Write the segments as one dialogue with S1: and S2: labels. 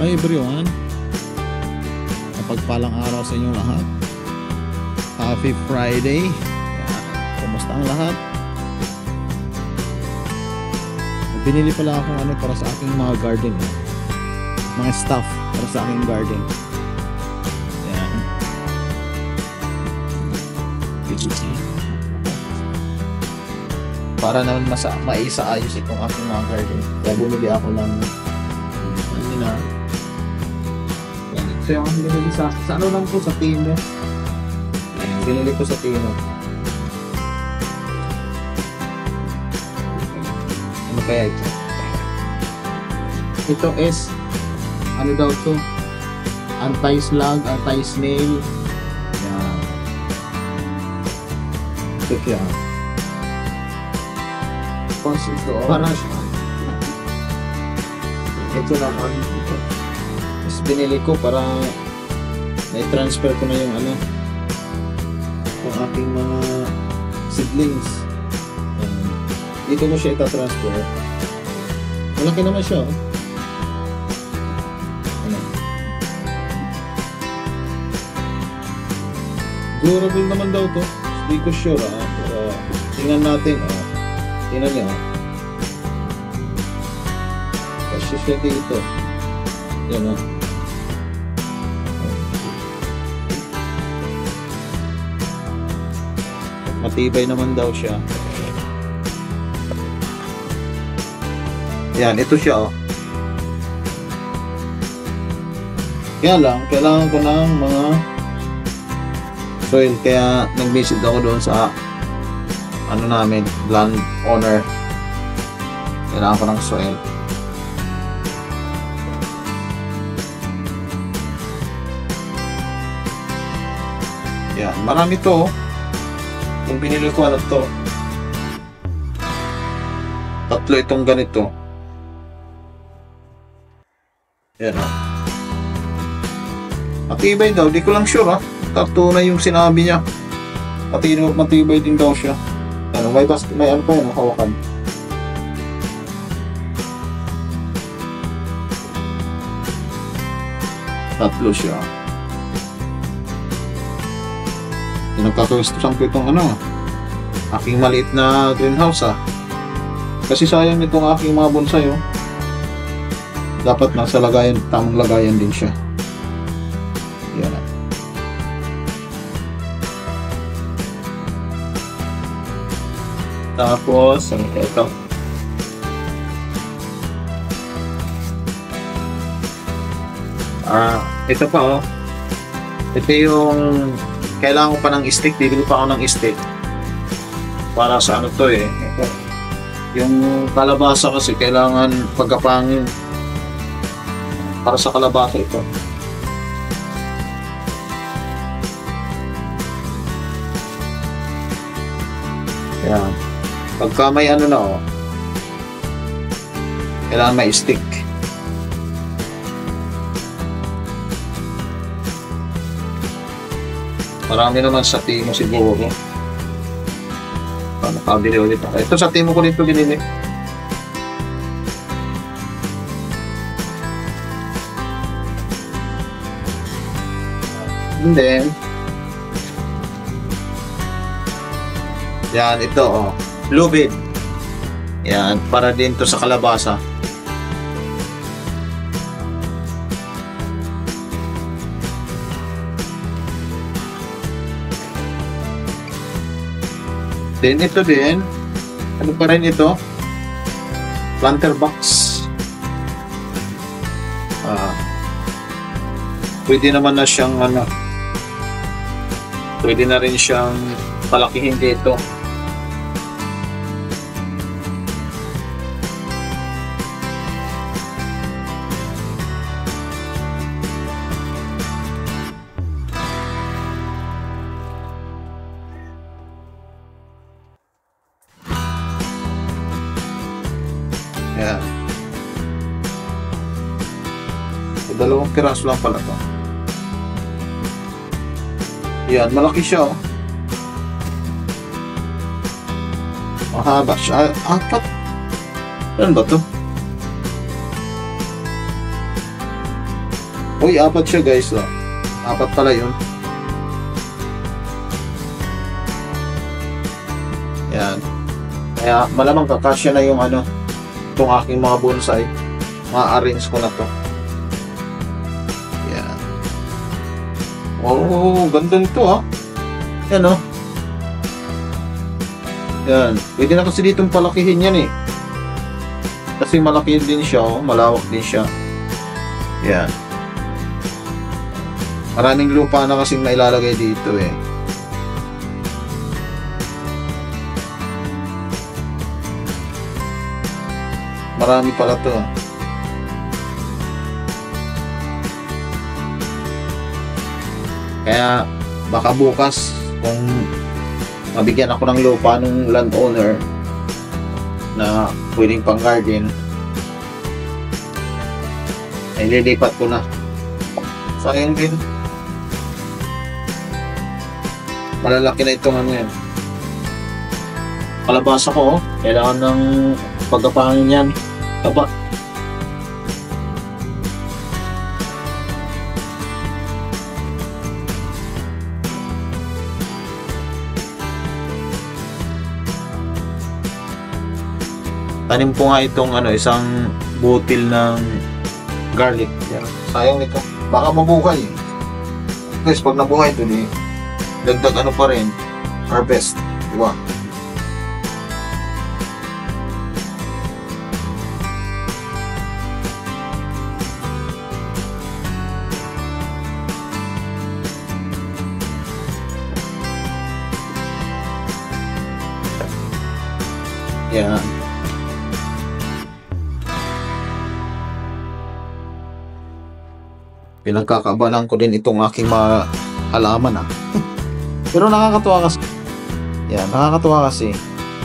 S1: Hi everyone, mapagpalang araw sa inyong lahat. Happy Friday. Yan. Kumusta ang lahat? Binili pala akong ano para sa aking mga garden, mga stuff para sa aking garden. Yan. Para naman maisaayos itong aking mga garden. Kaya bumili ako ng nila. So yung binili sa ano lang po sa Tino. Binili ko sa Tino. Ano kaya ito? Ito is ano daw to? Anti-slug, anti-snail. Yan. Check yan. Parang ito naman ito. Tapos binili ko para na-transfer ko na yung ano yung aking mga seedlings. Dito mo siya ita-transfer. Malaki naman siya, oh. Ano? Durable naman daw to. Hindi ko sure, pero tingnan natin, oh. Tingnan niyo, oh. Kasi siya dito. Yan, oh. Matibay naman daw siya. Yan, ito siya, oh. Kaya lang, kailangan ko ng mga soil. Kaya nag-visit ako doon sa ano namin, land owner. Kailangan ko ng soil. Yan, marami to, oh. Yung binili ko, ano to? Tatlo itong ganito. Yan, oh. Matibay daw, di ko lang sure, ah. Tatlo na yung sinabi niya. Matibay din daw siya. Ano, may ano pa yan, hawakan. Tatlo siya. Pinagkakagustusan ko itong ano, aking maliit na greenhouse, ah. Kasi sayang itong aking mga bonsai, oh. Dapat nasa lagayan, tamang lagayan din siya. Yan, ah. Tapos, ano kaya ito? Ito pa, oh. Ito yung kailangan ko pa ng stick. Bibili pa ako ng stick para sa ano to, eh. Yung kalabasa kasi kailangan pagkapangin para sa kalabasa ito. Yan. Pagka may ano na, oh, kailangan may stick. Marami naman sa Timo siguro. Nakabili ulit ako. Ito sa Timo ko dito binili. And then, yan, ito, oh. Lubid. Yan, para din to sa kalabasa. Then ito din, ano pa rin ito? Planter box. Pwede naman na siyang ano, pwede na rin siyang palakihin dito. Yan. Dalawang piraso lang pala to. Yan, malaki siya, oh. Mahaba siya. Apat. Ano ba to? Uy, 4 siya guys. 4 pala yun. Yan. Kaya malamang kakasya na yung ano, itong aking mga bonsai. Ma-arrange ko na to. Yan. Oh, ganda nito ha. Yan oh. Yan. Pwede na kasi ditong palakihin yan eh. Kasi malaki din siya oh. Malawak din siya. Yan. Maraming lupa na kasing nailalagay dito eh. Marami pala to. Kaya baka bukas kung mabigyan ako ng lupa ng landowner na pwedeng pang garden, ay lilipat ko na. Sayang din. Malalaki na itong ano yan. Kalabasa ko, kailangan ng pagkapangin yan. Taba. Tanim ko nga itong ano, isang butil ng garlic. Yan. Sayang nito. Baka mabuhay. Guys, pag nabuhay ito eh, dagdag ano pa rin, harvest. Diba? Yan. Pinagkakabalan ko din itong aking mga halaman ah. Pero nakakatuwa kasi. Yan, nakakatuwa kasi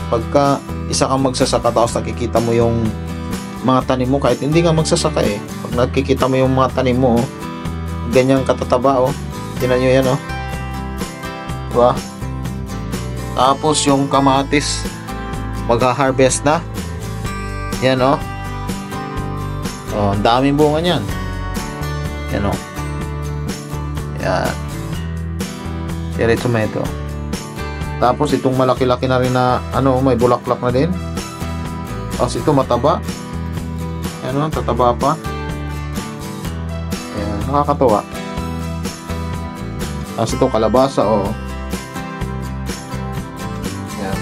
S1: pagka isa kang magsasaka tapos nakikita mo yung mga tanim mo, kahit hindi ka magsasaka eh. Pag nakikita mo yung mga tanim mo, oh, ganyang katataba oh. Tingnan nyo yan oh. Diba? Tapos yung kamatis, magha-harvest na. Yan oh. Oh, ang daming bunga niyan. Yan o. Yan. Cherry tomato. Tapos itong malaki-laki na rin na ano, may bulaklak na din. Tapos ito mataba. Yan o, tataba pa. Yan, nakakatawa. Tapos itong kalabasa o. Yan.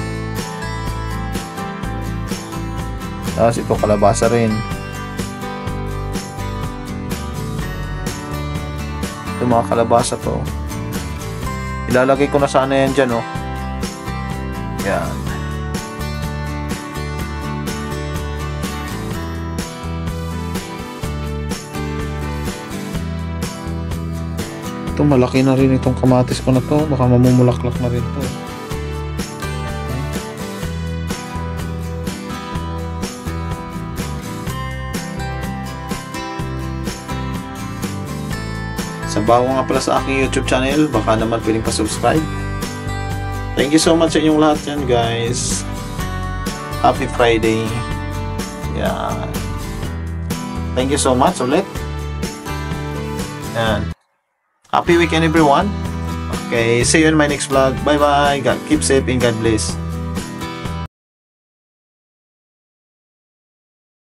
S1: Tapos itong kalabasa rin. Yung mga kalabasa to, ilalagay ko na sana yan dyan oh. Yan. Ito malaki na rin itong kamatis ko na to, baka mamumulaklak na rin to. Sa bago nga pala sa aking YouTube channel, baka naman pwedeng pa-subscribe. Thank you so much sa inyong lahat yan guys. Happy Friday. Yan. Thank you so much ulit. Yan. Happy weekend everyone. Okay, see you in my next vlog. Bye bye. God keep safe and God bless.